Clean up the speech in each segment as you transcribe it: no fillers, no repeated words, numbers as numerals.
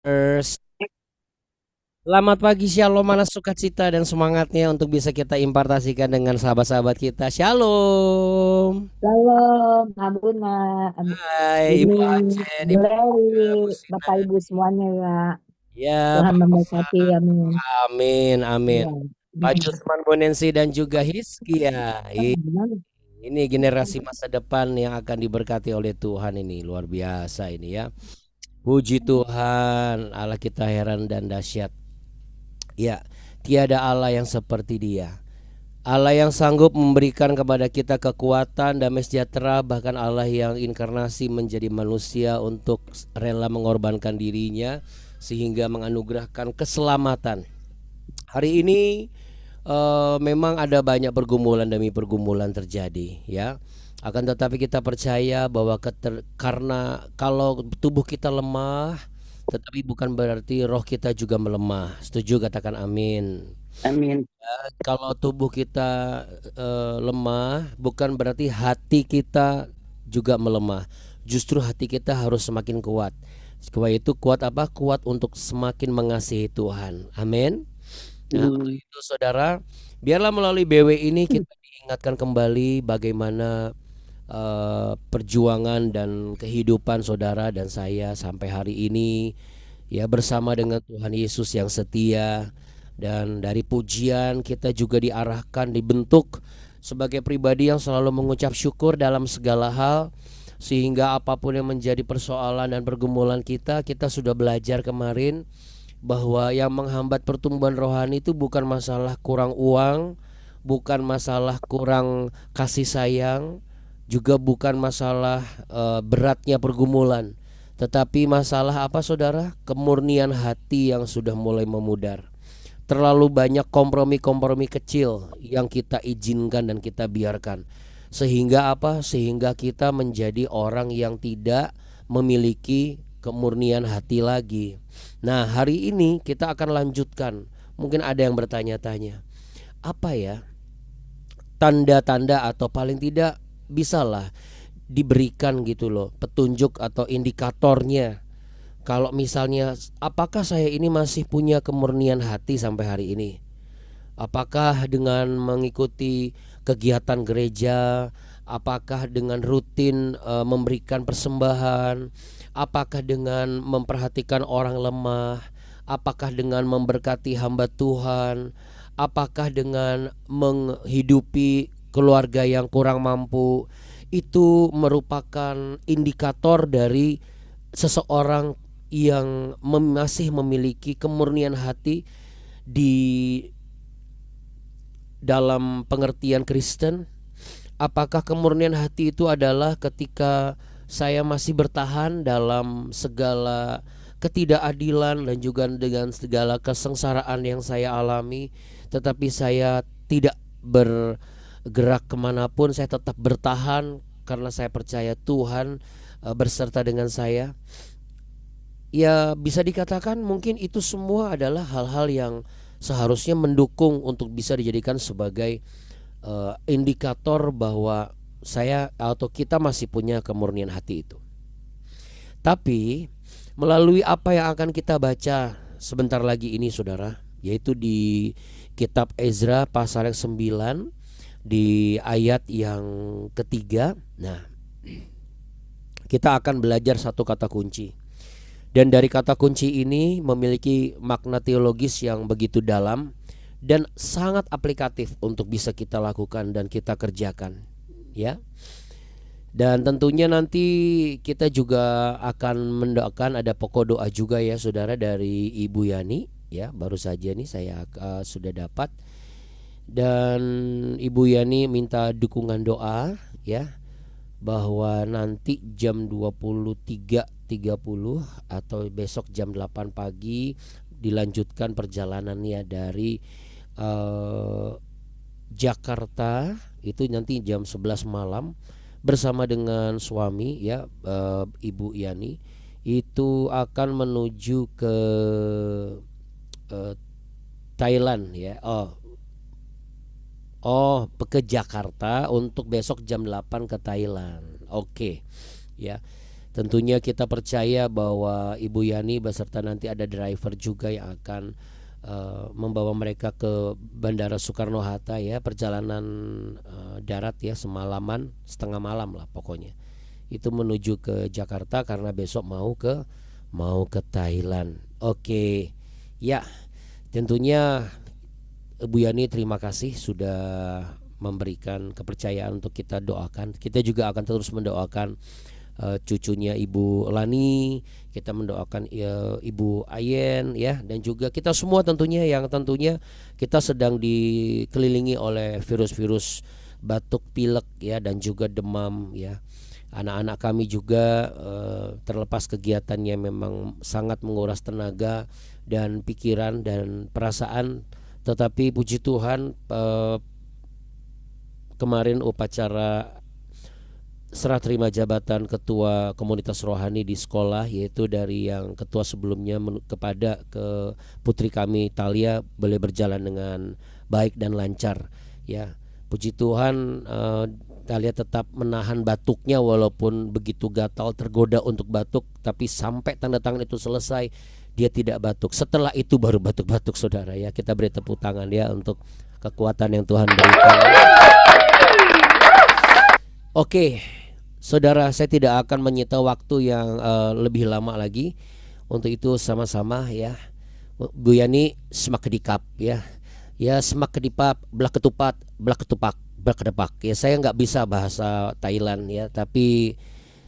Ers. Selamat pagi, Shalom, mana sukacita dan semangatnya untuk bisa kita impartasikan dengan sahabat-sahabat kita. Shalom. Shalom, Abuna, Hai ini Ibu Aceh, Ibu Gileri, juga, Bu Sina. Bapak Ibu semuanya ya. Ya, Tuhan Pak memberkati, Novan. amin. Amin, amin. Ya. Pak Jusman Bonensi dan juga Hizkia. Gimana? Ini generasi masa depan yang akan diberkati oleh Tuhan, ini luar biasa ini ya. Puji Tuhan, Allah kita heran dan dahsyat. Ya, tiada Allah yang seperti Dia. Allah yang sanggup memberikan kepada kita kekuatan, damai sejahtera, bahkan Allah yang inkarnasi menjadi manusia untuk rela mengorbankan dirinya sehingga menganugerahkan keselamatan. Hari ini memang ada banyak pergumulan demi pergumulan terjadi ya. Akan tetapi kita percaya bahwa karena kalau tubuh kita lemah, tetapi bukan berarti roh kita juga melemah. Setuju, katakan amin. Amin. Kalau tubuh kita lemah, bukan berarti hati kita juga melemah. Justru hati kita harus semakin kuat. Supaya itu kuat apa? Kuat untuk semakin mengasihi Tuhan. Amin. Nah, untuk Hmm. itu saudara, biarlah melalui BW ini kita diingatkan kembali bagaimana perjuangan dan kehidupan saudara dan saya sampai hari ini, ya, bersama dengan Tuhan Yesus yang setia. Dan dari pujian kita juga diarahkan, dibentuk sebagai pribadi yang selalu mengucap syukur dalam segala hal, sehingga apapun yang menjadi persoalan dan pergumulan kita sudah belajar kemarin bahwa yang menghambat pertumbuhan rohani itu bukan masalah kurang uang, bukan masalah kurang kasih sayang, juga bukan masalah beratnya pergumulan, tetapi masalah apa saudara? Kemurnian hati yang sudah mulai memudar. Terlalu banyak kompromi-kompromi kecil yang kita izinkan dan kita biarkan. Sehingga apa? Sehingga kita menjadi orang yang tidak memiliki kemurnian hati lagi. Nah, hari ini kita akan lanjutkan. Mungkin ada yang bertanya-tanya, apa ya tanda-tanda atau paling tidak bisalah diberikan gitu loh, petunjuk atau indikatornya. Kalau misalnya apakah saya ini masih punya kemurnian hati sampai hari ini? Apakah dengan mengikuti kegiatan gereja, apakah dengan rutin memberikan persembahan, apakah dengan memperhatikan orang lemah, apakah dengan memberkati hamba Tuhan, apakah dengan menghidupi keluarga yang kurang mampu, itu merupakan indikator dari seseorang yang masih memiliki kemurnian hati di dalam pengertian Kristen. Apakah kemurnian hati itu adalah ketika saya masih bertahan dalam segala ketidakadilan dan juga dengan segala kesengsaraan yang saya alami, tetapi saya tidak bergerak kemanapun, saya tetap bertahan karena saya percaya Tuhan berserta dengan saya. Ya, bisa dikatakan mungkin itu semua adalah hal-hal yang seharusnya mendukung untuk bisa dijadikan sebagai indikator bahwa saya atau kita masih punya kemurnian hati itu. Tapi melalui apa yang akan kita baca sebentar lagi ini saudara, yaitu di kitab Ezra pasal yang 9 di ayat yang ketiga. Nah, kita akan belajar satu kata kunci. Dan dari kata kunci ini memiliki makna teologis yang begitu dalam dan sangat aplikatif untuk bisa kita lakukan dan kita kerjakan, ya. Dan tentunya nanti kita juga akan mendoakan, ada pokok doa juga ya saudara dari Ibu Yani, ya, baru saja nih saya sudah dapat. Dan Ibu Yani minta dukungan doa, ya, bahwa nanti jam 23.30 atau besok jam 8 pagi dilanjutkan perjalanannya dari eh, Jakarta, itu nanti jam 11 malam bersama dengan suami, ya, Ibu Yani, itu akan menuju ke eh, Thailand ya. Oh, ke Jakarta untuk besok jam 8 ke Thailand. Oke, ya. Tentunya kita percaya bahwa Ibu Yani beserta nanti ada driver juga yang akan membawa mereka ke Bandara Soekarno-Hatta ya, perjalanan darat ya, semalaman, setengah malam lah pokoknya. Itu menuju ke Jakarta karena besok mau ke Thailand. Oke. Ya, tentunya Bu Yani terima kasih sudah memberikan kepercayaan untuk kita doakan. Kita juga akan terus mendoakan cucunya Ibu Lani, kita mendoakan Ibu Ayen ya, dan juga kita semua tentunya yang tentunya kita sedang dikelilingi oleh virus-virus batuk pilek ya, dan juga demam ya. Anak-anak kami juga terlepas kegiatannya memang sangat menguras tenaga dan pikiran dan perasaan, tetapi puji Tuhan kemarin upacara serah terima jabatan ketua komunitas rohani di sekolah, yaitu dari yang ketua sebelumnya kepada ke putri kami Talia, boleh berjalan dengan baik dan lancar ya. Puji Tuhan, Talia tetap menahan batuknya walaupun begitu gatal, tergoda untuk batuk, tapi sampai tanda tangan itu selesai dia tidak batuk. Setelah itu baru batuk-batuk, saudara ya. Kita beri tepuk tangan ya untuk kekuatan yang Tuhan berikan. Oke, saudara, saya tidak akan menyita waktu yang lebih lama lagi. Untuk itu sama-sama ya, Bu Yani semak kedikap ya. Ya, semak kedipap, belah ketupat, belah ketupak, belah kedepak. Ya, saya nggak bisa bahasa Thailand ya, tapi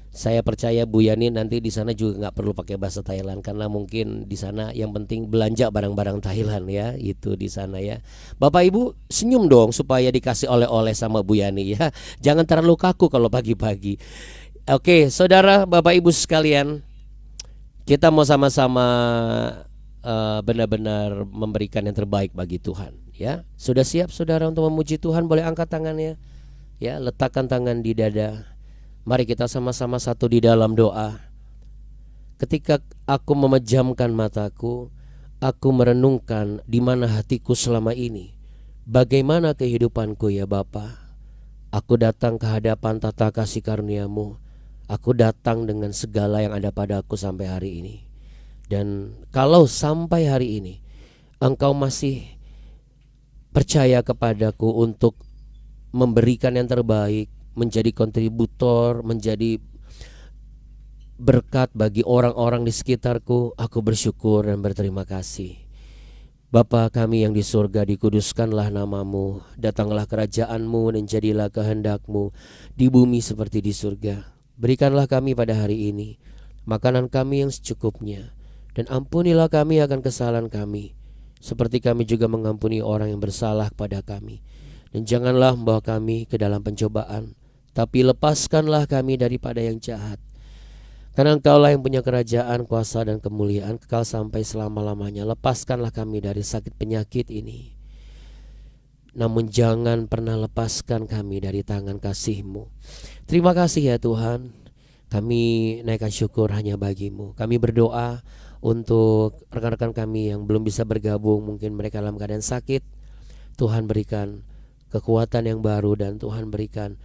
saya percaya Bu Yani nanti di sana juga nggak perlu pakai bahasa Thailand, karena mungkin di sana yang penting belanja barang-barang Thailand ya, itu di sana ya. Bapak Ibu senyum dong supaya dikasih oleh-oleh sama Bu Yani ya. Jangan terlalu kaku kalau pagi-pagi. Oke, saudara, Bapak Ibu sekalian, kita mau sama-sama benar-benar memberikan yang terbaik bagi Tuhan ya. Sudah siap saudara untuk memuji Tuhan? Boleh angkat tangannya ya, letakkan tangan di dada. Mari kita sama-sama satu di dalam doa. Ketika aku memejamkan mataku, aku merenungkan di mana hatiku selama ini, bagaimana kehidupanku ya Bapa. Aku datang ke hadapan tata kasih karunia-Mu. Aku datang dengan segala yang ada padaku sampai hari ini. Dan kalau sampai hari ini Engkau masih percaya kepadaku untuk memberikan yang terbaik, menjadi kontributor, menjadi berkat bagi orang-orang di sekitarku, aku bersyukur dan berterima kasih. Bapa kami yang di surga, dikuduskanlah namamu, datanglah kerajaan-Mu dan jadilah kehendak-Mu di bumi seperti di surga. Berikanlah kami pada hari ini makanan kami yang secukupnya, dan ampunilah kami akan kesalahan kami, seperti kami juga mengampuni orang yang bersalah kepada kami. Dan janganlah membawa kami ke dalam pencobaan, tapi lepaskanlah kami daripada yang jahat. Karena Engkaulah yang punya kerajaan, kuasa dan kemuliaan kekal sampai selama-lamanya. Lepaskanlah kami dari sakit penyakit ini, namun jangan pernah lepaskan kami dari tangan kasih-Mu. Terima kasih ya Tuhan. Kami naikkan syukur hanya bagi-Mu. Kami berdoa untuk rekan-rekan kami yang belum bisa bergabung, mungkin mereka dalam keadaan sakit. Tuhan berikan kekuatan yang baru, dan Tuhan berikan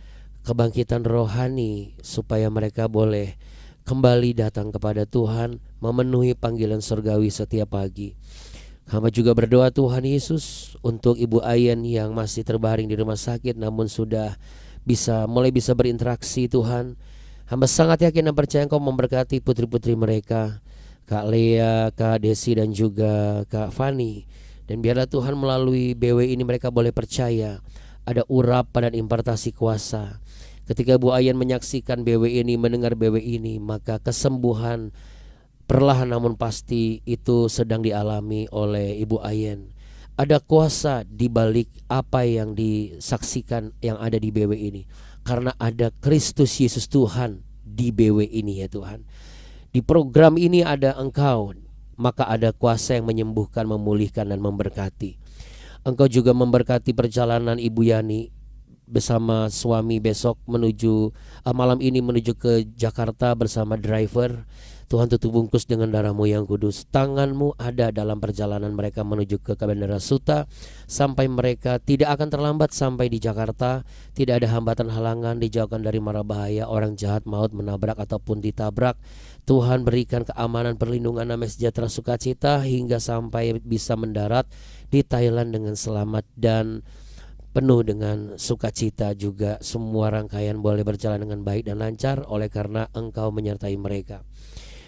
kebangkitan rohani supaya mereka boleh kembali datang kepada Tuhan, memenuhi panggilan surgawi setiap pagi. Hamba juga berdoa Tuhan Yesus untuk Ibu Ayen yang masih terbaring di rumah sakit namun sudah mulai bisa berinteraksi Tuhan. Hamba sangat yakin dan percaya Engkau memberkati putri-putri mereka, Kak Lea, Kak Desi dan juga Kak Fani. Dan biarlah Tuhan melalui BW ini mereka boleh percaya ada urapan dan impartasi kuasa. Ketika Bu Ayen menyaksikan BW ini, mendengar BW ini, maka kesembuhan perlahan namun pasti itu sedang dialami oleh Ibu Ayen. Ada kuasa di balik apa yang disaksikan yang ada di BW ini, karena ada Kristus Yesus Tuhan di BW ini ya Tuhan. Di program ini ada Engkau, maka ada kuasa yang menyembuhkan, memulihkan dan memberkati. Engkau juga memberkati perjalanan Ibu Yani bersama suami besok menuju malam ini menuju ke Jakarta bersama driver. Tuhan tutup bungkus dengan darah-Mu yang kudus. Tangan-Mu ada dalam perjalanan mereka menuju ke Bandara Suta, sampai mereka tidak akan terlambat sampai di Jakarta. Tidak ada hambatan halangan, dijauhkan dari mara bahaya, orang jahat, maut, menabrak ataupun ditabrak. Tuhan berikan keamanan, perlindungan, damai sejahtera, sukacita hingga sampai bisa mendarat di Thailand dengan selamat dan penuh dengan sukacita juga. Semua rangkaian boleh berjalan dengan baik dan lancar oleh karena Engkau menyertai mereka.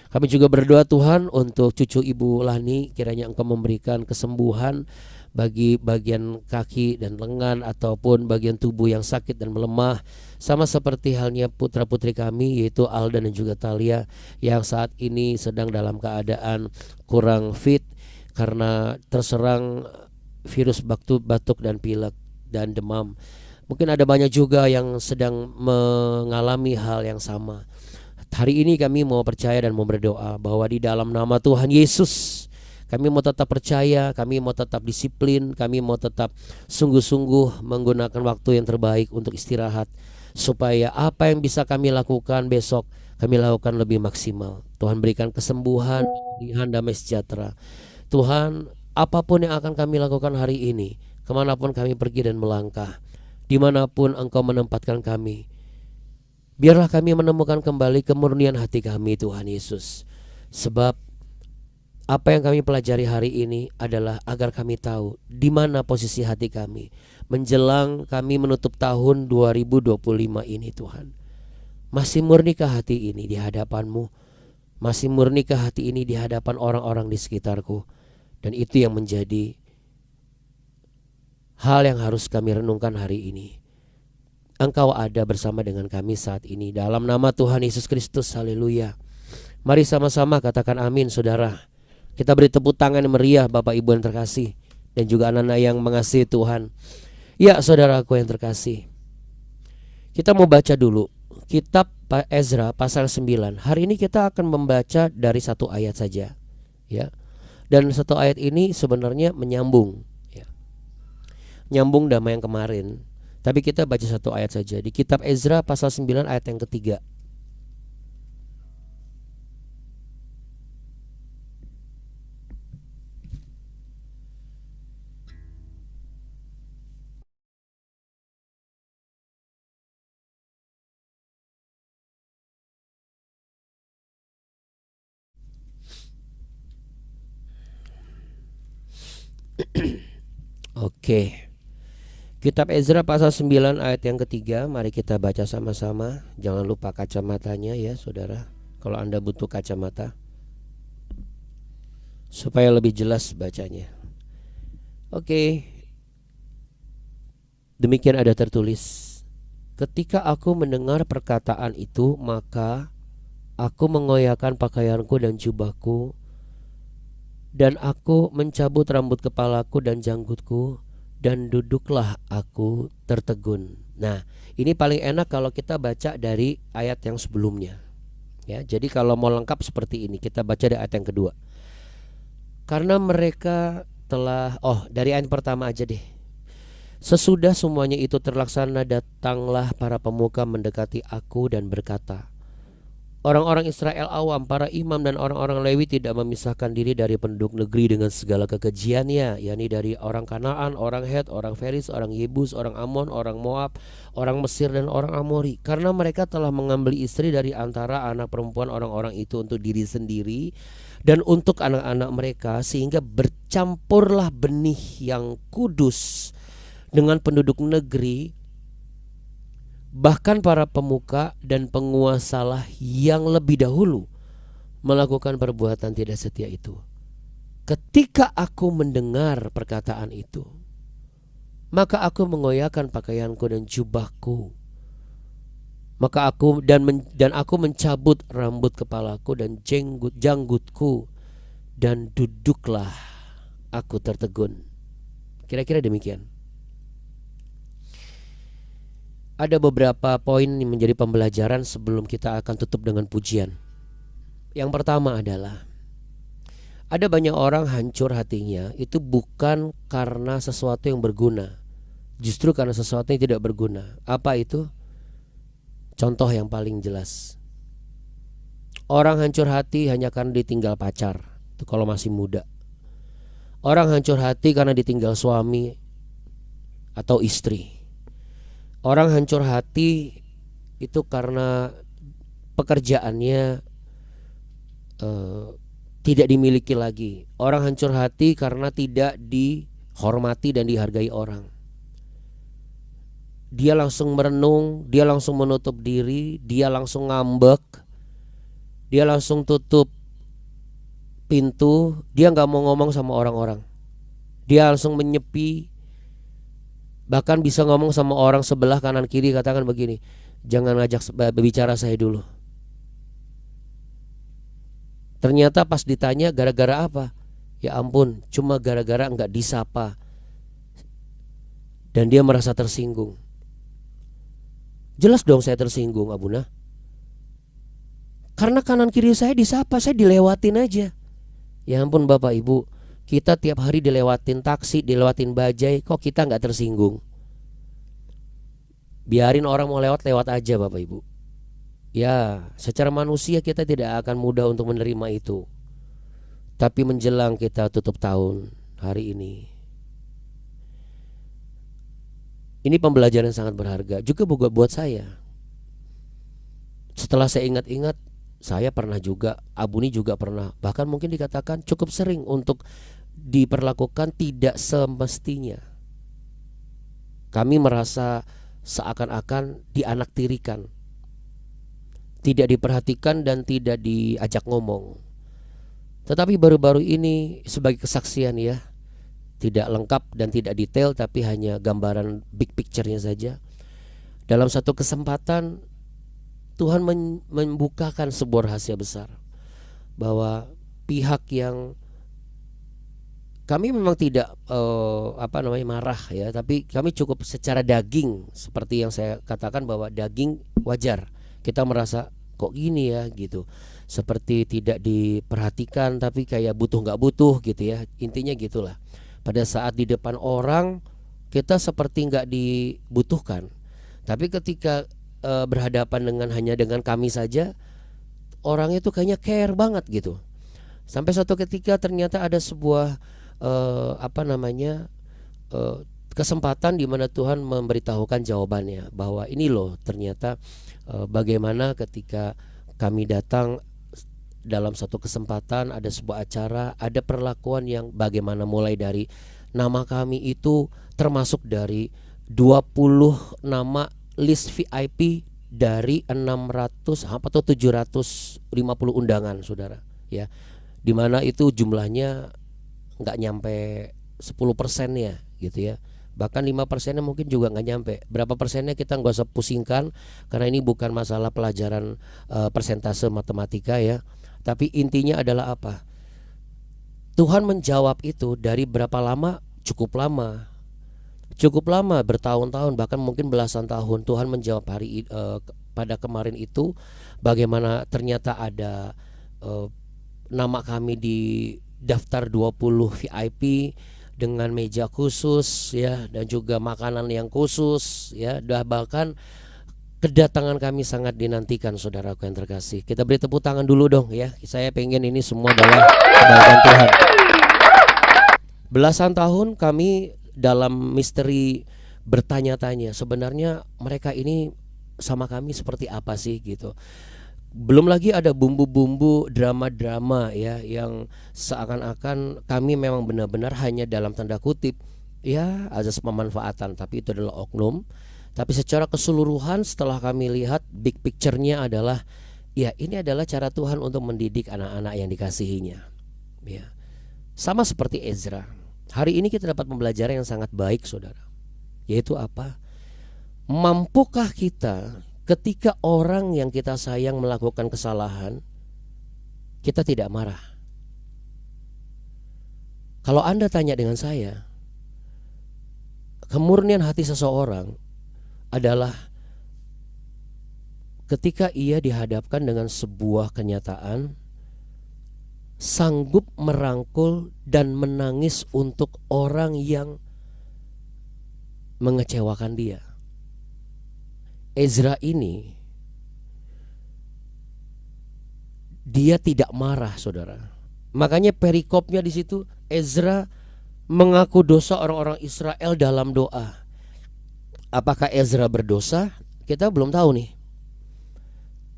Kami juga berdoa Tuhan untuk cucu Ibu Lani, kiranya Engkau memberikan kesembuhan bagi bagian kaki dan lengan ataupun bagian tubuh yang sakit dan melemah, sama seperti halnya putra-putri kami yaitu Aldan dan juga Talia yang saat ini sedang dalam keadaan kurang fit karena terserang virus batuk dan pilek dan demam. Mungkin ada banyak juga yang sedang mengalami hal yang sama. Hari ini kami mau percaya dan mau berdoa bahwa di dalam nama Tuhan Yesus kami mau tetap percaya, kami mau tetap disiplin, kami mau tetap sungguh-sungguh menggunakan waktu yang terbaik untuk istirahat, supaya apa yang bisa kami lakukan besok kami lakukan lebih maksimal. Tuhan berikan kesembuhan, pemulihan, damai sejahtera. Tuhan, apapun yang akan kami lakukan hari ini, kemanapun kami pergi dan melangkah, dimanapun Engkau menempatkan kami, biarlah kami menemukan kembali kemurnian hati kami Tuhan Yesus. Sebab apa yang kami pelajari hari ini adalah agar kami tahu di mana posisi hati kami menjelang kami menutup tahun 2025 ini Tuhan. Masih murnikah hati ini di hadapan-Mu? Masih murnikah hati ini di hadapan orang-orang di sekitarku? Dan itu yang menjadi hal yang harus kami renungkan hari ini. Engkau ada bersama dengan kami saat ini. Dalam nama Tuhan Yesus Kristus, haleluya. Mari sama-sama katakan amin saudara. Kita beri tepuk tangan yang meriah Bapak Ibu yang terkasih, dan juga anak-anak yang mengasihi Tuhan. Ya saudaraku yang terkasih, kita mau baca dulu kitab Ezra pasal 9. Hari ini kita akan membaca dari satu ayat saja, ya. Dan satu ayat ini sebenarnya menyambung, ya. Nyambung sama yang kemarin. Tapi kita baca satu ayat saja di kitab Ezra pasal 9 ayat yang ketiga. Oke. Kitab Ezra pasal 9 ayat yang ketiga, mari kita baca sama-sama. Jangan lupa kacamatanya ya saudara, kalau Anda butuh kacamata supaya lebih jelas bacanya. Oke. Demikian ada tertulis, ketika aku mendengar perkataan itu, maka aku mengoyakkan pakaianku dan jubahku, dan aku mencabut rambut kepalaku dan janggutku, dan duduklah aku tertegun. Nah, ini paling enak kalau kita baca dari ayat yang sebelumnya, ya. Jadi kalau mau lengkap seperti ini, kita baca dari ayat yang kedua. Karena mereka telah, dari ayat pertama aja deh. Sesudah semuanya itu terlaksana, datanglah para pemuka mendekati aku dan berkata, orang-orang Israel awam, para imam dan orang-orang Lewi tidak memisahkan diri dari penduduk negeri dengan segala kekejiannya, yakni dari orang Kanaan, orang Het, orang Feris, orang Yebus, orang Amon, orang Moab, orang Mesir dan orang Amori. Karena mereka telah mengambil istri dari antara anak perempuan orang-orang itu untuk diri sendiri dan untuk anak-anak mereka, sehingga bercampurlah benih yang kudus dengan penduduk negeri. Bahkan para pemuka dan penguasalah yang lebih dahulu melakukan perbuatan tidak setia itu. Ketika aku mendengar perkataan itu, maka aku mengoyakkan pakaianku dan jubahku. Maka aku aku mencabut rambut kepalaku dan janggutku, dan duduklah aku tertegun. Kira-kira demikian. Ada beberapa poin yang menjadi pembelajaran sebelum kita akan tutup dengan pujian. Yang pertama adalah, ada banyak orang hancur hatinya itu bukan karena sesuatu yang berguna, justru karena sesuatu yang tidak berguna. Apa itu? Contoh yang paling jelas, Orang hancur hati hanya karena ditinggal pacar, itu kalau masih muda. Orang hancur hati karena ditinggal suami atau istri. Orang hancur hati itu karena pekerjaannya tidak dimiliki lagi. Orang hancur hati karena tidak dihormati dan dihargai orang. Dia langsung merenung, dia langsung menutup diri, dia langsung ngambek, dia langsung tutup pintu, dia nggak mau ngomong sama orang-orang. Dia langsung menyepi, bahkan bisa ngomong sama orang sebelah kanan kiri, katakan begini, jangan ngajak berbicara saya dulu. Ternyata pas ditanya gara-gara apa, ya ampun, cuma gara-gara nggak disapa, dan dia merasa tersinggung. Jelas dong saya tersinggung, Abuna. Karena kanan kiri saya disapa, saya dilewatin aja. Ya ampun Bapak Ibu, kita tiap hari dilewatin taksi, dilewatin bajai, kok kita nggak tersinggung? Biarin orang mau lewat aja Bapak Ibu. Ya, secara manusia kita tidak akan mudah untuk menerima itu. Tapi menjelang kita tutup tahun hari ini, ini pembelajaran yang sangat berharga juga buat saya. Setelah saya ingat-ingat, saya pernah juga, Abuni juga pernah, bahkan mungkin dikatakan cukup sering untuk diperlakukan tidak semestinya. Kami merasa seakan-akan dianaktirikan, tidak diperhatikan dan tidak diajak ngomong. Tetapi baru-baru ini sebagai kesaksian ya, tidak lengkap dan tidak detail, tapi hanya gambaran big picture-nya saja. Dalam satu kesempatan Tuhan membukakan sebuah rahasia besar, bahwa pihak yang kami memang tidak marah ya, tapi kami cukup secara daging, seperti yang saya katakan bahwa daging wajar. Kita merasa kok gini ya gitu, seperti tidak diperhatikan tapi kayak butuh nggak butuh gitu ya, intinya gitulah. Pada saat di depan orang kita seperti nggak dibutuhkan, tapi ketika berhadapan hanya dengan kami saja, orang itu kayaknya care banget gitu. Sampai suatu ketika ternyata ada sebuah kesempatan di mana Tuhan memberitahukan jawabannya, bahwa ini loh ternyata bagaimana ketika kami datang dalam satu kesempatan, ada sebuah acara, ada perlakuan yang bagaimana, mulai dari nama kami itu termasuk dari 20 nama list VIP dari 600 atau 750 undangan saudara ya, dimana itu jumlahnya nggak nyampe 10% ya gitu ya, bahkan 5%-nya mungkin juga nggak nyampe. Berapa persennya kita nggak usah pusingkan, karena ini bukan masalah pelajaran persentase matematika ya. Tapi intinya adalah apa? Tuhan menjawab itu dari berapa lama? Cukup lama. Cukup lama, bertahun-tahun, bahkan mungkin belasan tahun. Tuhan menjawab pada kemarin itu, bagaimana ternyata ada nama kami di daftar 20 VIP dengan meja khusus ya, dan juga makanan yang khusus ya, dan bahkan kedatangan kami sangat dinantikan saudaraku yang terkasih. Kita beri tepuk tangan dulu dong ya. Saya pengen ini semua adalah kebaikan Tuhan. Belasan tahun kami dalam misteri bertanya-tanya, sebenarnya mereka ini sama kami seperti apa sih gitu. Belum lagi ada bumbu-bumbu drama-drama ya, yang seakan-akan kami memang benar-benar hanya dalam tanda kutip ya azas pemanfaatan, tapi itu adalah oknum. Tapi secara keseluruhan setelah kami lihat big picture-nya adalah ya, ini adalah cara Tuhan untuk mendidik anak-anak yang dikasihinya ya. Sama seperti Ezra, hari ini kita dapat pembelajaran yang sangat baik saudara, yaitu apa? Mampukah kita ketika orang yang kita sayang melakukan kesalahan, kita tidak marah? Kalau Anda tanya dengan saya, kemurnian hati seseorang adalah ketika ia dihadapkan dengan sebuah kenyataan, sanggup merangkul dan menangis untuk orang yang mengecewakan dia. Ezra ini dia tidak marah, saudara. Makanya perikopnya di situ, Ezra mengaku dosa orang-orang Israel dalam doa. Apakah Ezra berdosa? Kita belum tahu nih.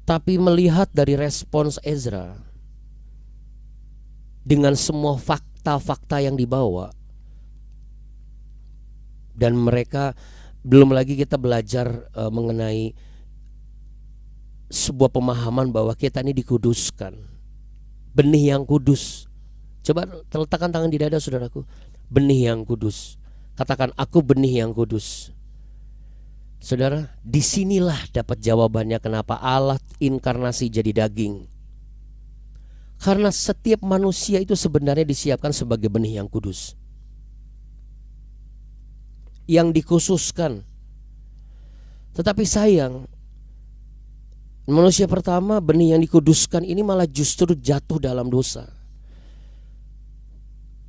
Tapi melihat dari respons Ezra dengan semua fakta-fakta yang dibawa, dan mereka, belum lagi kita belajar mengenai sebuah pemahaman bahwa kita ini dikuduskan, benih yang kudus. Coba letakkan tangan di dada saudaraku. Benih yang kudus. Katakan, aku benih yang kudus. Saudara, disinilah dapat jawabannya kenapa Allah inkarnasi jadi daging. Karena setiap manusia itu sebenarnya disiapkan sebagai benih yang kudus, yang dikhususkan. Tetapi sayang, manusia pertama, benih yang dikuduskan ini malah justru jatuh dalam dosa.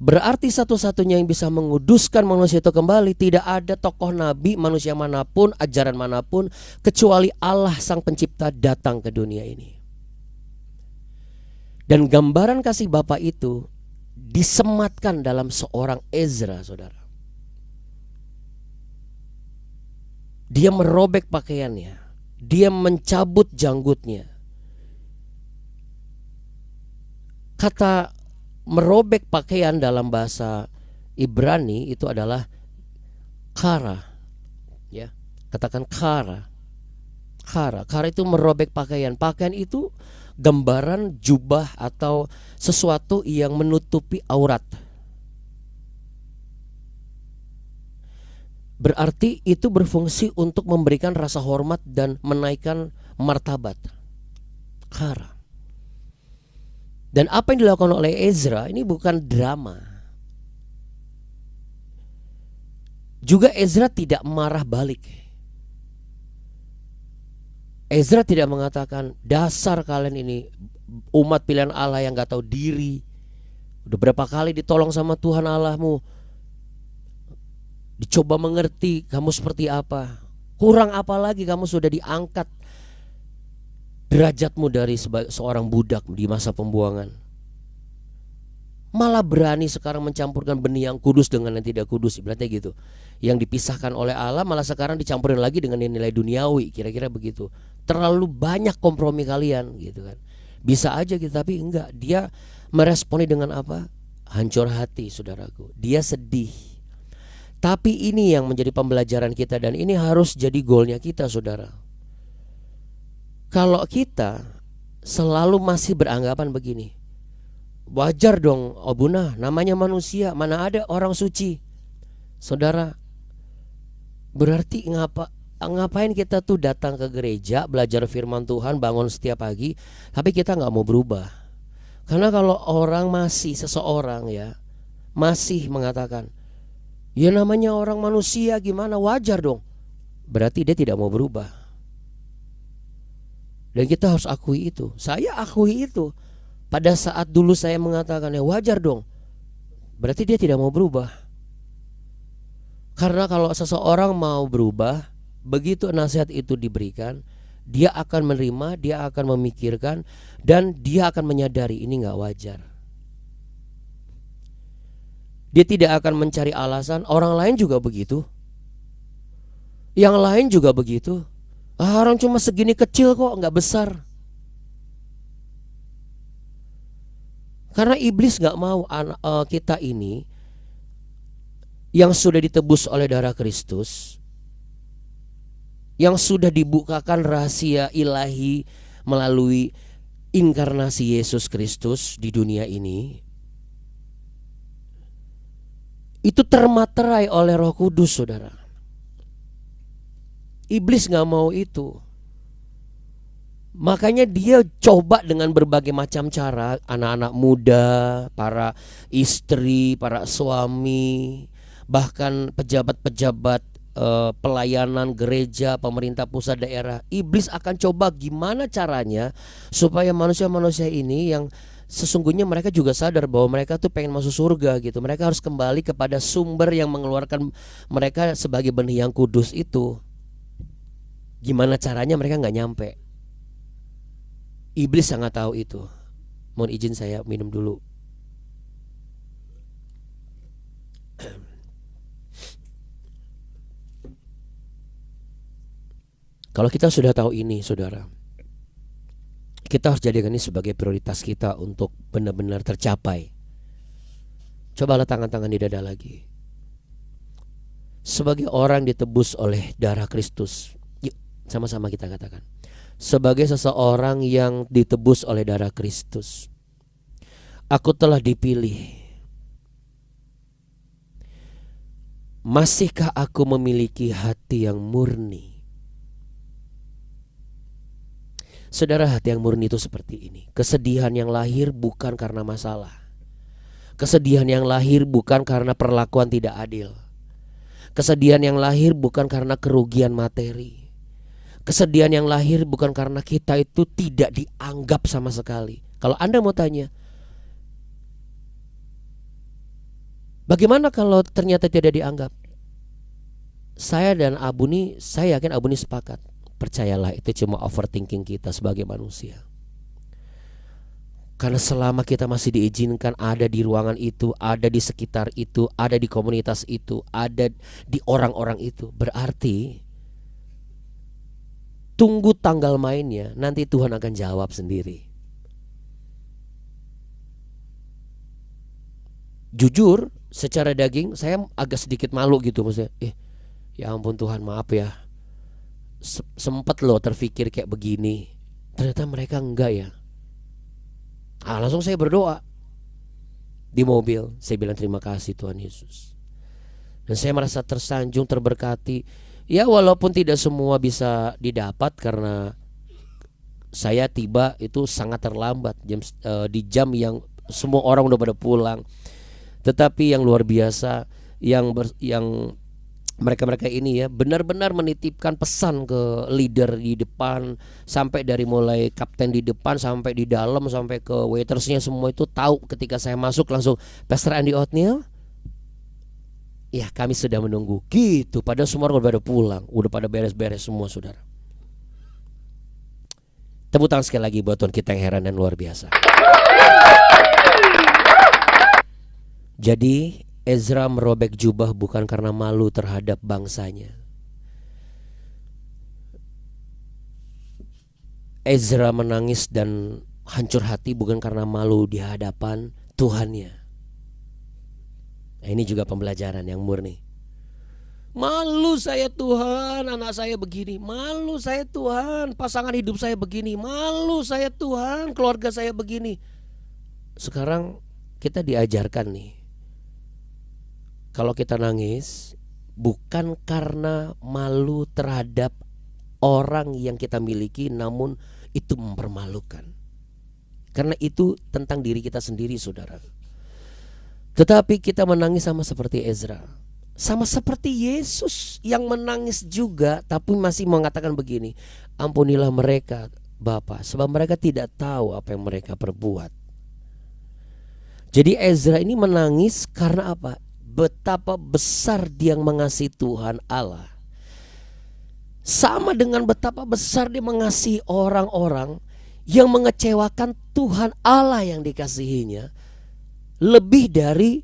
Berarti satu-satunya yang bisa menguduskan manusia itu kembali, tidak ada tokoh nabi, manusia manapun, ajaran manapun, kecuali Allah sang pencipta datang ke dunia ini. Dan gambaran kasih Bapa itu disematkan dalam seorang Ezra, saudara. Dia merobek pakaiannya, dia mencabut janggutnya. Kata merobek pakaian dalam bahasa Ibrani itu adalah kara, ya, katakan kara. Kara itu merobek pakaian. Pakaian itu gambaran jubah atau sesuatu yang menutupi aurat. Berarti itu berfungsi untuk memberikan rasa hormat dan menaikkan martabat. Kara. Dan apa yang dilakukan oleh Ezra ini bukan drama. Juga Ezra tidak marah balik. Ezra tidak mengatakan, dasar kalian ini umat pilihan Allah yang gak tahu diri. Udah berapa kali ditolong sama Tuhan Allahmu, dicoba mengerti kamu seperti apa. Kurang apa lagi kamu sudah diangkat derajatmu dari seorang budak di masa pembuangan. Malah berani sekarang mencampurkan benih yang kudus dengan yang tidak kudus. Ibaratnya gitu. Yang dipisahkan oleh Allah malah sekarang dicampurin lagi dengan nilai duniawi. Kira-kira begitu. Terlalu banyak kompromi kalian gitu kan. Bisa aja gitu, tapi enggak. Dia meresponi dengan apa? Hancur hati, saudaraku. Dia sedih. Tapi ini yang menjadi pembelajaran kita, dan ini harus jadi goalnya kita, saudara. Kalau kita selalu masih beranggapan begini, wajar dong, oh Buna, namanya manusia, mana ada orang suci. Saudara, berarti ngapain kita tuh datang ke gereja, belajar firman Tuhan, bangun setiap pagi, tapi kita gak mau berubah. Karena kalau orang masih, seseorang ya, masih mengatakan, ya namanya orang manusia gimana, wajar dong, berarti dia tidak mau berubah. Dan kita harus akui itu. Saya akui itu. Pada saat dulu saya mengatakan ya wajar dong, berarti dia tidak mau berubah. Karena kalau seseorang mau berubah, begitu nasihat itu diberikan, dia akan menerima, dia akan memikirkan, dan dia akan menyadari ini gak wajar. Dia tidak akan mencari alasan. Orang lain juga begitu, yang lain juga begitu. Orang cuma segini kecil kok, gak besar. Karena iblis gak mau kita ini yang sudah ditebus oleh darah Kristus, yang sudah dibukakan rahasia ilahi melalui inkarnasi Yesus Kristus di dunia ini, itu termaterai oleh Roh Kudus, saudara. Iblis gak mau itu. Makanya dia coba dengan berbagai macam cara. Anak-anak muda, para istri, para suami, bahkan pejabat-pejabat pelayanan gereja, pemerintah pusat, daerah. Iblis akan coba gimana caranya supaya manusia-manusia ini yang sesungguhnya mereka juga sadar bahwa mereka tuh pengen masuk surga gitu. Mereka harus kembali kepada sumber yang mengeluarkan mereka sebagai benih yang kudus itu. Gimana caranya mereka gak nyampe. Iblis sangat tahu itu. Mohon izin saya minum dulu. Kalau kita sudah tahu ini, saudara, kita harus jadikan ini sebagai prioritas kita untuk benar-benar tercapai. Coba letakkan tangan di dada lagi. Sebagai orang ditebus oleh darah Kristus, yuk sama-sama kita katakan. Sebagai seseorang yang ditebus oleh darah Kristus, aku telah dipilih. Masihkah aku memiliki hati yang murni? Saudara, hati yang murni itu seperti ini. Kesedihan yang lahir bukan karena masalah. Kesedihan yang lahir bukan karena perlakuan tidak adil. Kesedihan yang lahir bukan karena kerugian materi. Kesedihan yang lahir bukan karena kita itu tidak dianggap sama sekali. Kalau Anda mau tanya, bagaimana kalau ternyata tidak dianggap? Saya dan Abu nih, saya yakin Abu nih sepakat. Percayalah, itu cuma overthinking kita sebagai manusia. Karena selama kita masih diizinkan ada di ruangan itu, ada di sekitar itu, ada di komunitas itu, ada di orang-orang itu, berarti tunggu tanggal mainnya, nanti Tuhan akan jawab sendiri. Jujur, secara daging saya agak sedikit malu gitu, maksudnya, ya ampun Tuhan, maaf ya, sempet loh terpikir kayak begini, ternyata mereka enggak ya. Langsung saya berdoa di mobil, saya bilang terima kasih Tuhan Yesus. Dan saya merasa tersanjung, terberkati. Ya walaupun tidak semua bisa didapat karena saya tiba itu sangat terlambat, di jam yang semua orang udah pada pulang. Tetapi yang luar biasa, yang mereka ini ya benar-benar menitipkan pesan ke leader di depan, sampai dari mulai kapten di depan sampai di dalam sampai ke waitersnya, semua itu tahu ketika saya masuk langsung, Pastor Andy Othniel, ya kami sudah menunggu gitu. Padahal semua orang udah pada pulang, udah pada beres-beres semua, saudara. Tepuk tangan sekali lagi buat Tuhan kita yang heran dan luar biasa. Jadi Ezra merobek jubah bukan karena malu terhadap bangsanya. Ezra menangis dan hancur hati bukan karena malu di hadapan Tuhannya. Nah, ini juga pembelajaran yang murni. Malu saya Tuhan, anak saya begini. Malu saya Tuhan, pasangan hidup saya begini. Malu saya Tuhan, keluarga saya begini. Sekarang kita diajarkan nih, kalau kita nangis bukan karena malu terhadap orang yang kita miliki, namun itu mempermalukan. Karena itu tentang diri kita sendiri, saudara. Tetapi kita menangis sama seperti Ezra, sama seperti Yesus yang menangis juga, tapi masih mengatakan begini, ampunilah mereka Bapa, sebab mereka tidak tahu apa yang mereka perbuat. Jadi Ezra ini menangis karena apa? Betapa besar dia mengasihi Tuhan Allah. Sama dengan betapa besar dia mengasihi orang-orang yang mengecewakan Tuhan Allah yang dikasihinya. Lebih dari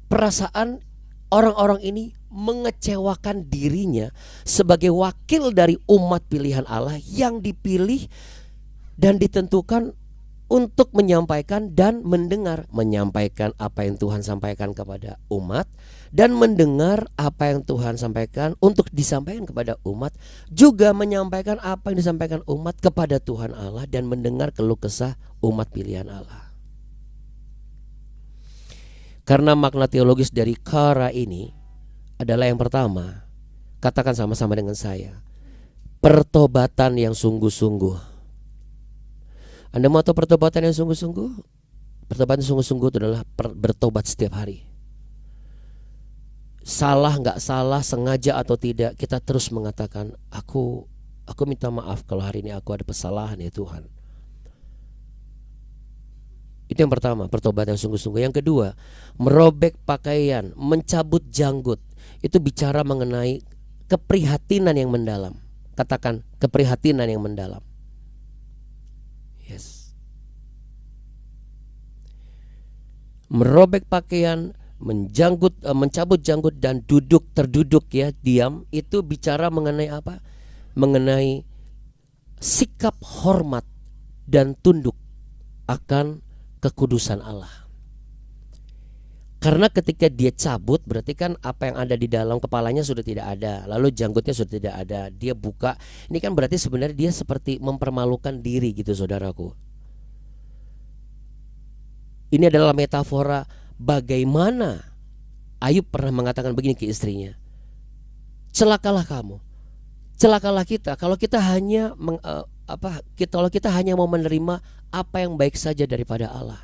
perasaan orang-orang ini mengecewakan dirinya sebagai wakil dari umat pilihan Allah yang dipilih dan ditentukan untuk menyampaikan dan mendengar, menyampaikan apa yang Tuhan sampaikan kepada umat dan mendengar apa yang Tuhan sampaikan untuk disampaikan kepada umat, juga menyampaikan apa yang disampaikan umat kepada Tuhan Allah dan mendengar keluh kesah umat pilihan Allah. Karena makna teologis dari kara ini adalah yang pertama, katakan sama-sama dengan saya, pertobatan yang sungguh-sungguh. Anda mau tahu pertobatan yang sungguh-sungguh? Pertobatan sungguh-sungguh itu adalah bertobat setiap hari. Salah nggak salah, sengaja atau tidak, kita terus mengatakan, aku minta maaf kalau hari ini aku ada kesalahan ya Tuhan. Itu yang pertama, pertobatan yang sungguh-sungguh. Yang kedua, merobek pakaian, mencabut janggut. Itu bicara mengenai keprihatinan yang mendalam. Katakan keprihatinan yang mendalam. Yes. merobek pakaian, mencabut janggut dan terduduk ya, diam, itu bicara mengenai apa? Mengenai sikap hormat dan tunduk akan kekudusan Allah. Karena ketika dia cabut, berarti kan apa yang ada di dalam kepalanya sudah tidak ada, lalu janggutnya sudah tidak ada, dia buka. Ini kan berarti sebenarnya dia seperti mempermalukan diri gitu, saudaraku. Ini adalah metafora bagaimana Ayub pernah mengatakan begini ke istrinya, celakalah kamu, celakalah kita kalau kita hanya kalau kita hanya mau menerima apa yang baik saja daripada Allah,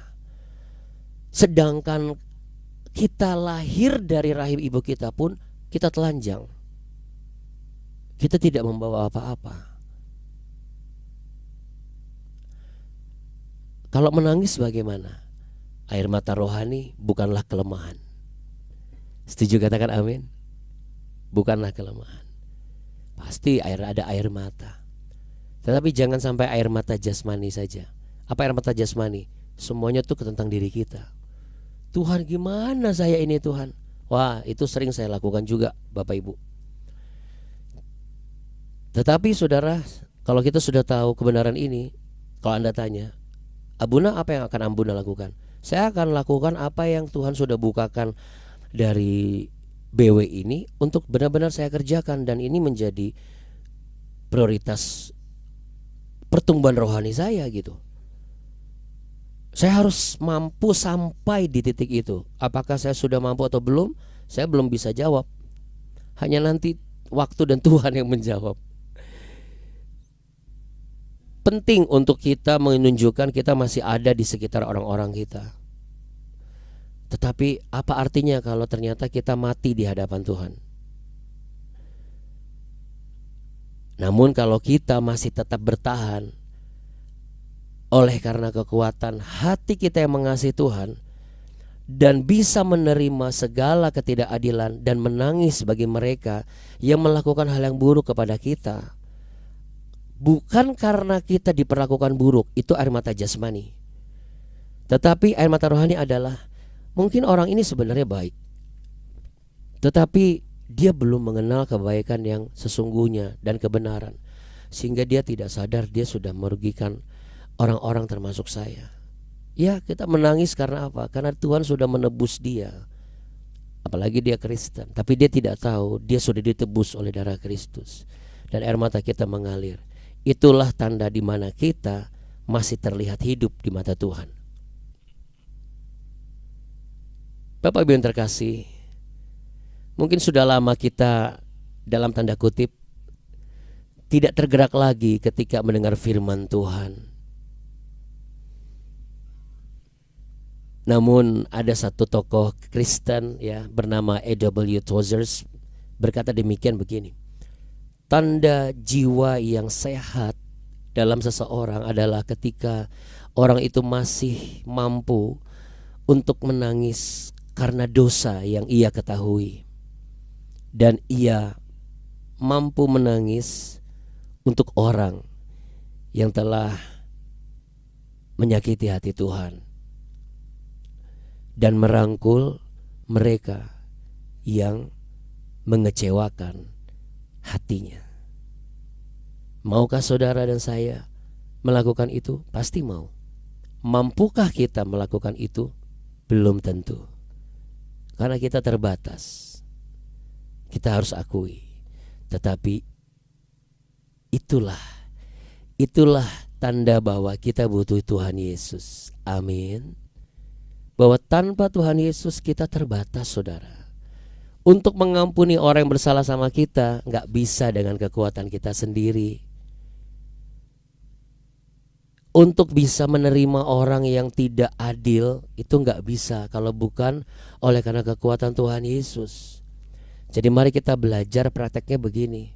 sedangkan kita lahir dari rahim ibu kita pun kita telanjang, kita tidak membawa apa-apa. Kalau menangis bagaimana? Air mata rohani bukanlah kelemahan. Setuju, katakan amin. Bukanlah kelemahan. Pasti ada air mata. Tetapi jangan sampai air mata jasmani saja. Apa air mata jasmani? Semuanya tuh tentang diri kita. Tuhan, gimana saya ini Tuhan? Wah, itu sering saya lakukan juga, Bapak Ibu. Tetapi saudara, kalau kita sudah tahu kebenaran ini, kalau Anda tanya, Abuna, apa yang akan Abuna lakukan? Saya akan lakukan apa yang Tuhan sudah bukakan dari BW ini untuk benar-benar saya kerjakan, dan ini menjadi prioritas pertumbuhan rohani saya gitu. Saya harus mampu sampai di titik itu. Apakah saya sudah mampu atau belum? Saya belum bisa jawab. Hanya nanti waktu dan Tuhan yang menjawab. Penting untuk kita menunjukkan kita masih ada di sekitar orang-orang kita. Tetapi apa artinya kalau ternyata kita mati di hadapan Tuhan? Namun kalau kita masih tetap bertahan oleh karena kekuatan hati kita yang mengasihi Tuhan dan bisa menerima segala ketidakadilan dan menangis bagi mereka yang melakukan hal yang buruk kepada kita, bukan karena kita diperlakukan buruk, itu air mata jasmani. Tetapi air mata rohani adalah mungkin orang ini sebenarnya baik, tetapi dia belum mengenal kebaikan yang sesungguhnya dan kebenaran, sehingga dia tidak sadar dia sudah merugikan orang-orang termasuk saya. Ya, kita menangis karena apa? Karena Tuhan sudah menebus dia. Apalagi dia Kristen, tapi dia tidak tahu dia sudah ditebus oleh darah Kristus. Dan air mata kita mengalir. Itulah tanda di mana kita masih terlihat hidup di mata Tuhan. Bapak Ibu yang terkasih, mungkin sudah lama kita dalam tanda kutip tidak tergerak lagi ketika mendengar firman Tuhan. Namun ada satu tokoh Kristen ya bernama A.W. Tozer berkata demikian begini. Tanda jiwa yang sehat dalam seseorang adalah ketika orang itu masih mampu untuk menangis karena dosa yang ia ketahui, dan ia mampu menangis untuk orang yang telah menyakiti hati Tuhan dan merangkul mereka yang mengecewakan hatinya. Maukah saudara dan saya melakukan itu? Pasti mau. Mampukah kita melakukan itu? Belum tentu. Karena kita terbatas. Kita harus akui. Tetapi itulah tanda bahwa kita butuh Tuhan Yesus. Amin. Bahwa tanpa Tuhan Yesus kita terbatas, saudara. Untuk mengampuni orang yang bersalah sama kita gak bisa dengan kekuatan kita sendiri. Untuk bisa menerima orang yang tidak adil itu gak bisa kalau bukan oleh karena kekuatan Tuhan Yesus. Jadi mari kita belajar prakteknya begini.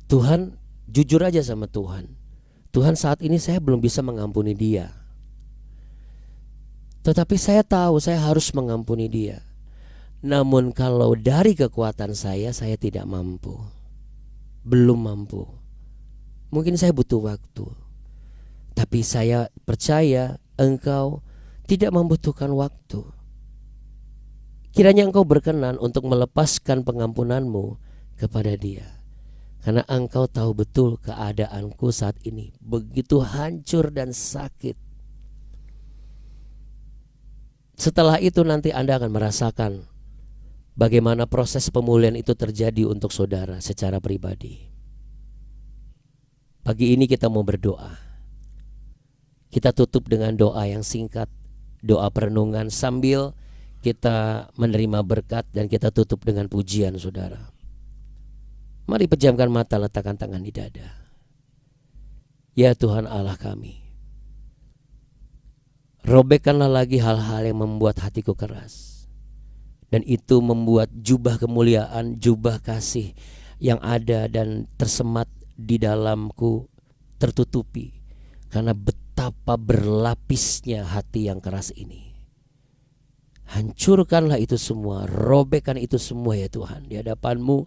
Tuhan, jujur aja sama Tuhan. Tuhan, saat ini saya belum bisa mengampuni dia, tetapi saya tahu saya harus mengampuni dia. Namun kalau dari kekuatan saya tidak mampu. Belum mampu. Mungkin saya butuh waktu. Tapi saya percaya Engkau tidak membutuhkan waktu. Kiranya engkau berkenan untuk melepaskan pengampunanmu kepada dia. Karena engkau tahu betul keadaanku saat ini begitu hancur dan sakit. Setelah itu nanti Anda akan merasakan bagaimana proses pemulihan itu terjadi untuk saudara secara pribadi. Pagi ini kita mau berdoa. Kita tutup dengan doa yang singkat, doa perenungan sambil kita menerima berkat, dan kita tutup dengan pujian, saudara. Mari pejamkan mata, letakkan tangan di dada. Ya Tuhan Allah kami, robekkanlah lagi hal-hal yang membuat hatiku keras, dan itu membuat jubah kemuliaan, jubah kasih yang ada dan tersemat di dalamku tertutupi karena betapa berlapisnya hati yang keras ini. Hancurkanlah itu semua, robekkan itu semua ya Tuhan. Di hadapan-Mu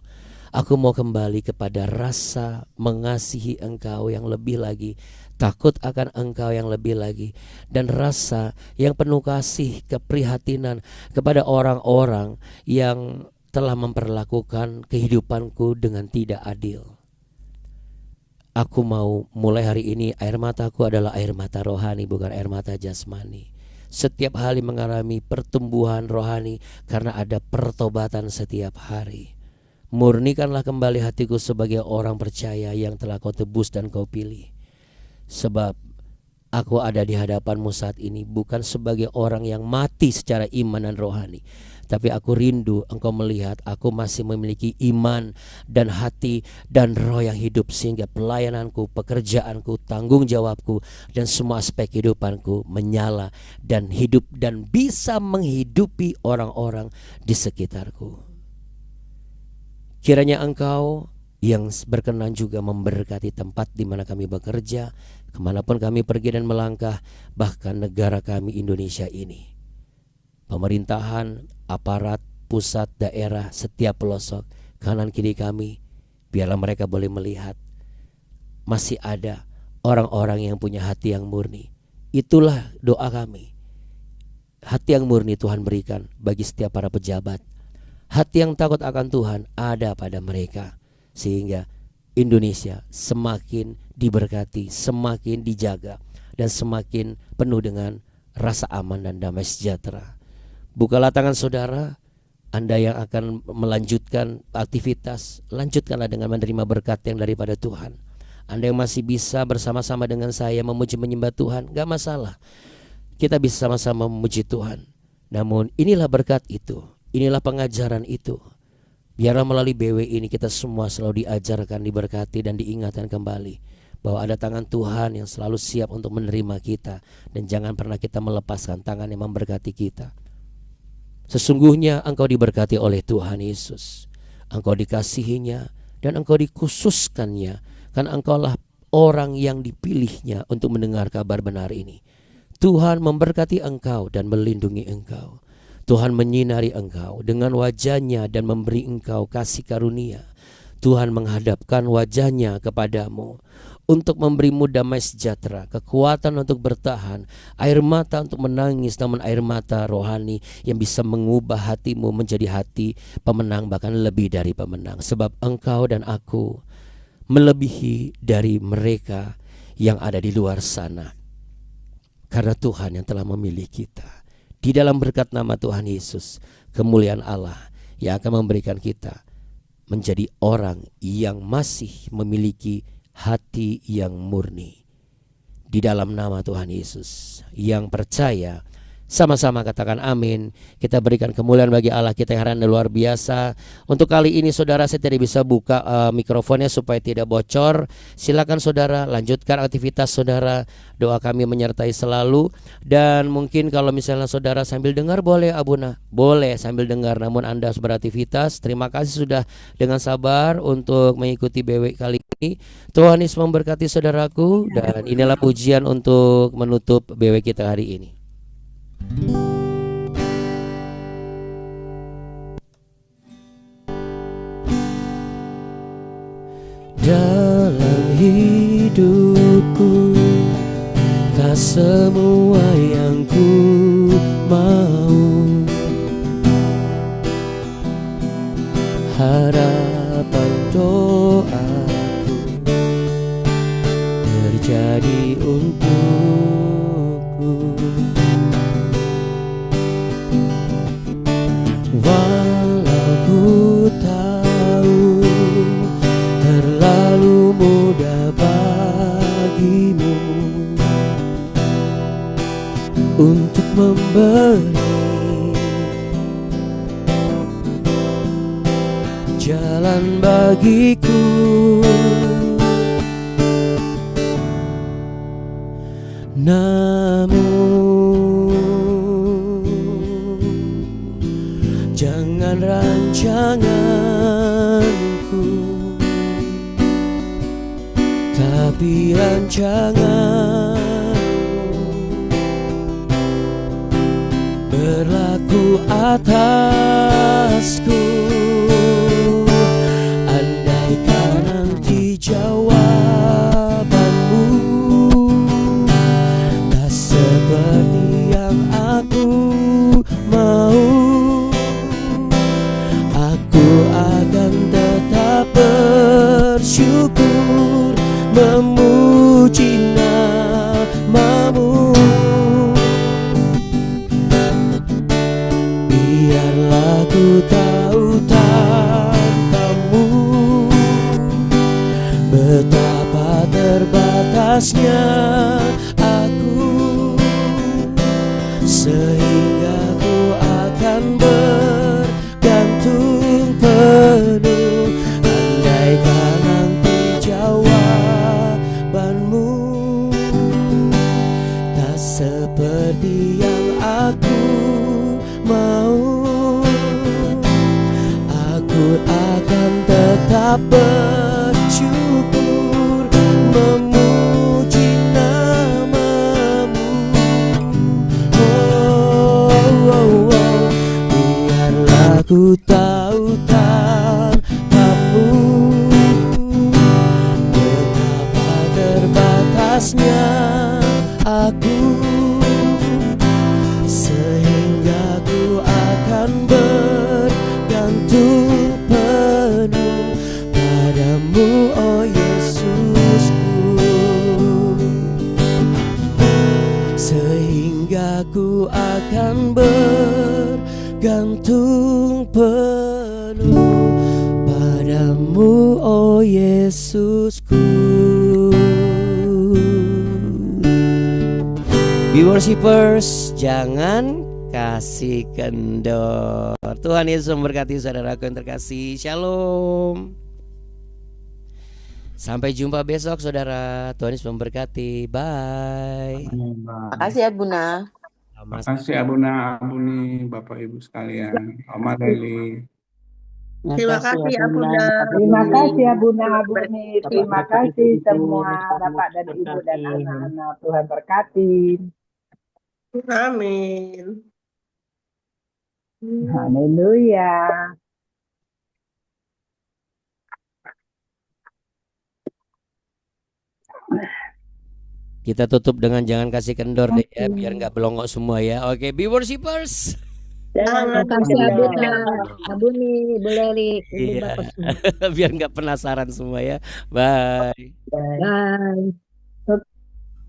aku mau kembali kepada rasa mengasihi Engkau yang lebih lagi, takut akan Engkau yang lebih lagi, dan rasa yang penuh kasih, keprihatinan kepada orang-orang yang telah memperlakukan kehidupanku dengan tidak adil. Aku mau mulai hari ini air mataku adalah air mata rohani, bukan air mata jasmani. Setiap hari mengalami pertumbuhan rohani karena ada pertobatan setiap hari. Murnikanlah kembali hatiku sebagai orang percaya yang telah Kau tebus dan Kau pilih. Sebab aku ada di hadapan-Mu saat ini bukan sebagai orang yang mati secara iman dan rohani, tapi aku rindu Engkau melihat aku masih memiliki iman dan hati dan roh yang hidup, sehingga pelayananku, pekerjaanku, tanggung jawabku, dan semua aspek kehidupanku menyala dan hidup dan bisa menghidupi orang-orang di sekitarku. Kiranya Engkau yang berkenan juga memberkati tempat di mana kami bekerja, kemanapun kami pergi dan melangkah, bahkan negara kami Indonesia ini. Pemerintahan, aparat, pusat, daerah, setiap pelosok, kanan kiri kami, biarlah mereka boleh melihat masih ada orang-orang yang punya hati yang murni. Itulah doa kami. Hati yang murni Tuhan berikan bagi setiap para pejabat. Hati yang takut akan Tuhan ada pada mereka, sehingga Indonesia semakin diberkati, semakin dijaga, dan semakin penuh dengan rasa aman dan damai sejahtera. Bukalah tangan saudara, Anda yang akan melanjutkan aktivitas, lanjutkanlah dengan menerima berkat yang daripada Tuhan. Anda yang masih bisa bersama-sama dengan saya memuji menyembah Tuhan, gak masalah. Kita bisa sama-sama memuji Tuhan. Namun inilah berkat itu, inilah pengajaran itu. Biarlah melalui BW ini kita semua selalu diajarkan, diberkati, dan diingatkan kembali bahwa ada tangan Tuhan yang selalu siap untuk menerima kita, dan jangan pernah kita melepaskan tangan yang memberkati kita. Sesungguhnya engkau diberkati oleh Tuhan Yesus, engkau dikasihinya dan engkau dikhususkannya, karena engkaulah orang yang dipilihnya untuk mendengar kabar benar ini. Tuhan memberkati engkau dan melindungi engkau. Tuhan menyinari engkau dengan wajahnya dan memberi engkau kasih karunia. Tuhan menghadapkan wajahnya kepadamu untuk memberimu damai sejahtera, kekuatan untuk bertahan, air mata untuk menangis, namun air mata rohani yang bisa mengubah hatimu menjadi hati pemenang, bahkan lebih dari pemenang. Sebab engkau dan aku melebihi dari mereka yang ada di luar sana, karena Tuhan yang telah memilih kita. Di dalam berkat nama Tuhan Yesus, kemuliaan Allah yang akan memberikan kita menjadi orang yang masih memiliki hati yang murni. Di dalam nama Tuhan Yesus, yang percaya sama-sama katakan amin. Kita berikan kemuliaan bagi Allah kita yang luar biasa. Untuk kali ini saudara, saya tidak bisa buka mikrofonnya supaya tidak bocor. Silakan saudara lanjutkan aktivitas saudara. Doa kami menyertai selalu. Dan mungkin kalau misalnya saudara sambil dengar, boleh Abuna, boleh sambil dengar, namun Anda harus beraktivitas. Terima kasih sudah dengan sabar untuk mengikuti BW kali ini. Tuhan Yesus memberkati saudaraku, dan inilah pujian untuk menutup BW kita hari ini. Dalam hidupku tak semua yang ku harapan doaku terjadi untukku. Walau ku tahu terlalu mudah bagimu untuk memberi jalan bagiku, namun jangan rancanganku, tapi rancanganmu berlaku atasku. Andaikan nanti jawabanmu tak seperti yang aku mau, aku akan tetap bersyukur memuji namamu. Biarlah ku tahu tanpamu betapa terbatasnya aku, sehingga ku akan bergantung penuh. Andaikan nanti jawabanmu tak seperti yang aku mau, aku akan tetap bersyukur memuji namamu. Oh, oh, oh. Biarlah ku tahu tanpamu betapa terbatasnya aku, sehingga ku akan bergantung penuh padamu, oh Yesusku. Sehingga ku akan bergantung penuh padamu, oh Yesusku. Be worshippers, jangan kasih kendor. Tuhan Yesus memberkati saudaraku yang terkasih. Shalom. Sampai jumpa besok saudara. Tuhan Yesus memberkati. Bye. Makasih ya Buna. Makasih Abuna, Abuni, Bapak Ibu sekalian. Oma Deli. Terima kasih ya Bunda. Terima kasih ya Bunda Abuni. Terima kasih semua Bapak dan Ibu dan anak-anak. Tuhan berkati. Amin. Haleluya. Kita tutup dengan jangan kasih kendor deh ya, biar nggak belongok semua ya. Oke, be worshippers. Jangan Makasih ya Bunda, Abuni, Bu Lelik, Ibu Iya. Bapak semua. Biar nggak penasaran semua ya. Bye. Bye.